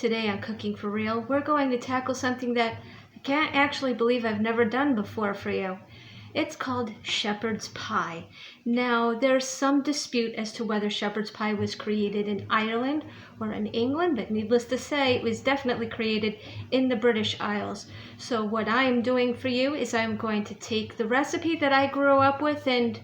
Today on Cooking for Real, we're going to tackle something that I can't actually believe I've never done before for you. It's called shepherd's pie. Now, there's some dispute as to whether shepherd's pie was created in Ireland or in England, but needless to say, it was definitely created in the British Isles. So what I am doing for you is I'm going to take the recipe that I grew up with and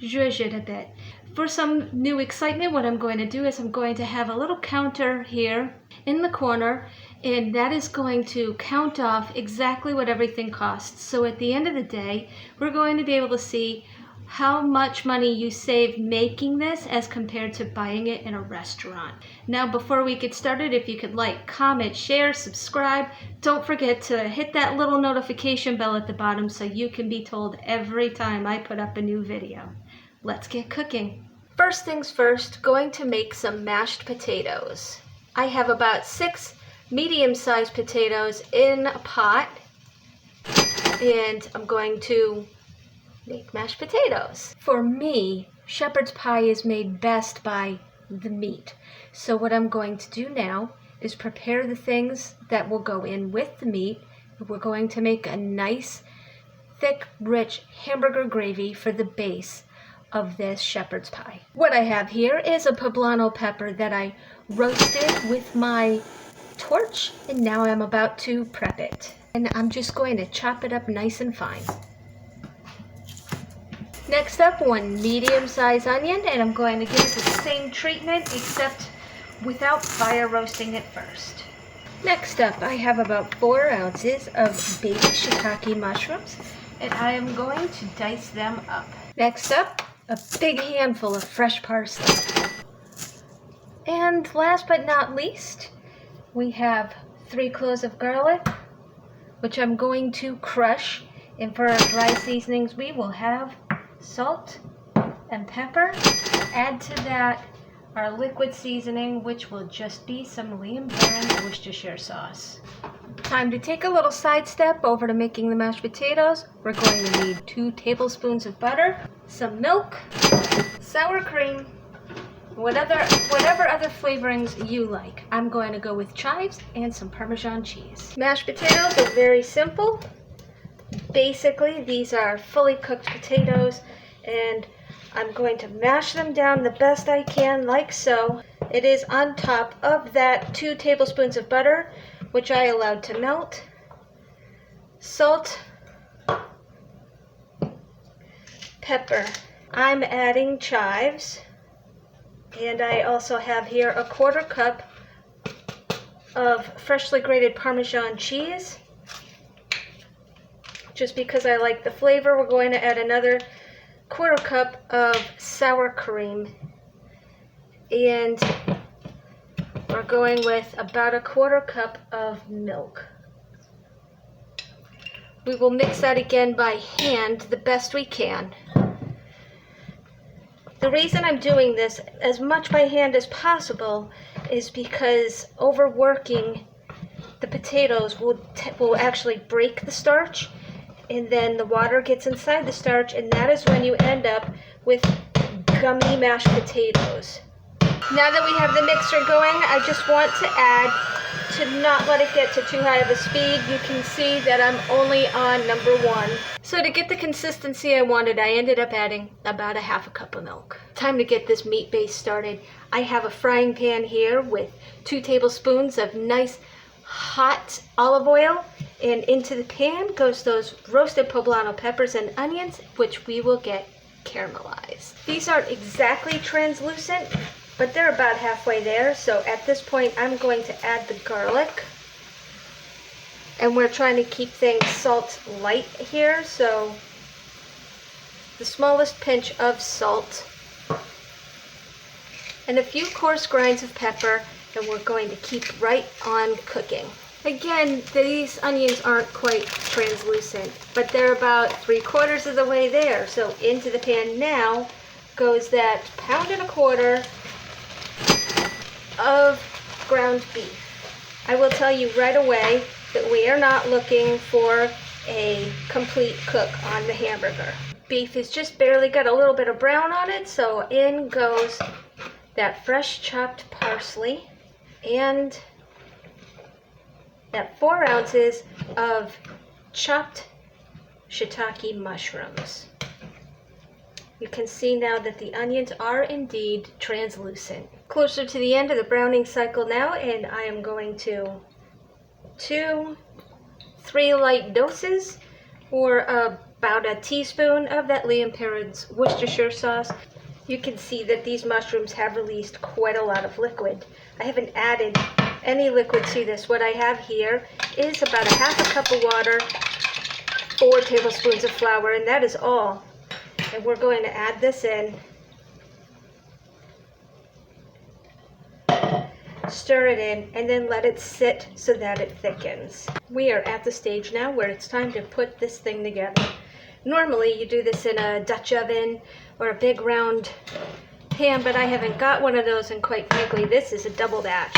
zhuzh it a bit. For some new excitement, what I'm going to do is I'm going to have a little counter here in the corner, and that is going to count off exactly what everything costs. So at the end of the day, we're going to be able to see how much money you save making this as compared to buying it in a restaurant. Now, before we get started, if you could like, comment, share, subscribe, don't forget to hit that little notification bell at the bottom so you can be told every time I put up a new video. Let's get cooking. First things first, going to make some mashed potatoes. I have about 6 medium-sized potatoes in a pot, and I'm going to make mashed potatoes. For me, shepherd's pie is made best by the meat. So what I'm going to do now is prepare the things that will go in with the meat. We're going to make a nice, thick, rich hamburger gravy for the base of this shepherd's pie. What I have here is a poblano pepper that I roasted with my torch, and now I'm about to prep it. And I'm just going to chop it up nice and fine. Next up, 1 medium-sized onion, and I'm going to give it the same treatment except without fire roasting it first. Next up, I have about 4 ounces of baby shiitake mushrooms, and I am going to dice them up. Next up, a big handful of fresh parsley. And last but not least, we have 3 cloves of garlic, which I'm going to crush. And for our dry seasonings, we will have salt and pepper. Add to that our liquid seasoning, which will just be some Liam Barron Worcestershire sauce. Time to take a little sidestep over to making the mashed potatoes. We're going to need 2 tablespoons of butter, some milk, sour cream, whatever other flavorings you like. I'm going to go with chives and some Parmesan cheese. Mashed potatoes are very simple. Basically, these are fully cooked potatoes, and I'm going to mash them down the best I can, like so. It is on top of that 2 tablespoons of butter, which I allowed to melt, salt, pepper. I'm adding chives, and I also have here a 1/4 cup of freshly grated Parmesan cheese. Just because I like the flavor, we're going to add another 1/4 cup of sour cream, and we're going with about a 1/4 cup of milk. We will mix that again by hand the best we can. The reason I'm doing this as much by hand as possible is because overworking the potatoes will actually break the starch, and then the water gets inside the starch, and that is when you end up with gummy mashed potatoes. Now that we have the mixture going, I just want to add, to not let it get to too high of a speed. You can see that I'm only on number 1. So to get the consistency I wanted, I ended up adding about a 1/2 cup of milk. Time to get this meat base started. I have a frying pan here with 2 tablespoons of nice hot olive oil, and into the pan goes those roasted poblano peppers and onions, which we will get caramelized. These aren't exactly translucent, but they're about halfway there. So at this point, I'm going to add the garlic, and we're trying to keep things salt light here, so the smallest pinch of salt and a few coarse grinds of pepper, and we're going to keep right on cooking. Again, these onions aren't quite translucent, but they're about 3/4 of the way there. So into the pan now goes that 1.25 pounds of ground beef. I will tell you right away that we are not looking for a complete cook on the hamburger. Beef has just barely got a little bit of brown on it, so in goes that fresh chopped parsley and that 4 ounces of chopped shiitake mushrooms. You can see now that the onions are indeed translucent. Closer to the end of the browning cycle now, and I am going to 3 light doses, or about a teaspoon of that Liam Perrin's Worcestershire sauce. You can see that these mushrooms have released quite a lot of liquid. I haven't added any liquid to this. What I have here is about a half a cup of water, 4 tablespoons of flour, and that is all. And we're going to add this in, stir it in, and then let it sit so that it thickens. We are at the stage now where it's time to put this thing together. Normally you do this in a Dutch oven or a big round pan, but I haven't got one of those, and quite frankly this is a double batch.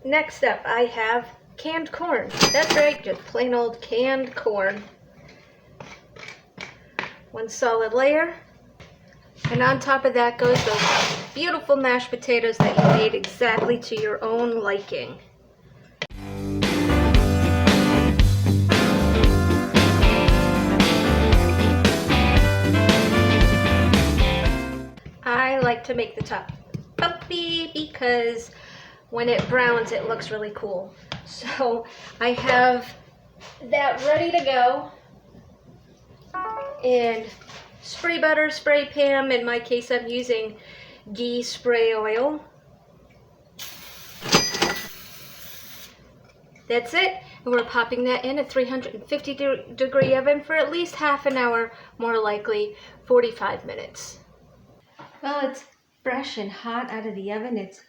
Next up I have canned corn. That's right, just plain old canned corn. 1 solid layer. And on top of that goes those beautiful mashed potatoes that you made exactly to your own liking. I like to make the top bumpy because when it browns it looks really cool. So I have that ready to go. And spray butter, spray Pam. In my case, I'm using ghee spray oil. That's it. And we're popping that in a 350-degree oven for at least half an hour, more likely 45 minutes. Well, it's fresh and hot out of the oven. It's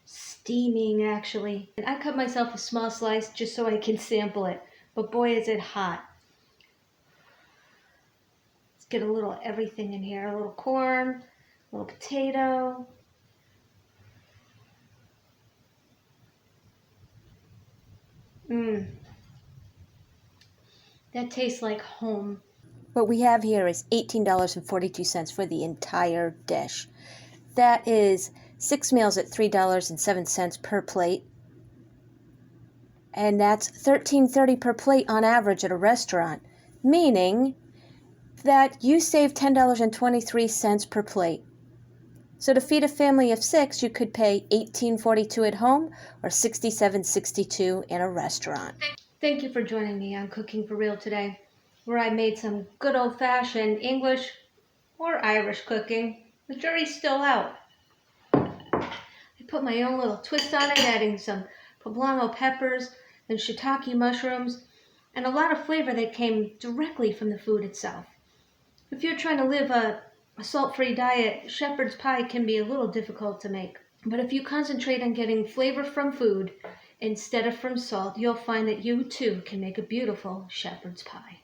steaming, actually. And I cut myself a small slice just so I can sample it. But boy, is it hot. Get a little everything in here, a little corn, a little potato. That tastes like home. What we have here is $18.42 for the entire dish. That is 6 meals at $3.07 per plate. And that's $13.30 per plate on average at a restaurant, meaning that you save $10.23 per plate. So to feed a family of 6, you could pay $18.42 at home or $67.62 in a restaurant. Thank you for joining me on Cooking for Real today, where I made some good old-fashioned English or Irish cooking. The jury's still out. I put my own little twist on it, adding some poblano peppers and shiitake mushrooms, and a lot of flavor that came directly from the food itself. If you're trying to live a salt-free diet, shepherd's pie can be a little difficult to make. But if you concentrate on getting flavor from food instead of from salt, you'll find that you too can make a beautiful shepherd's pie.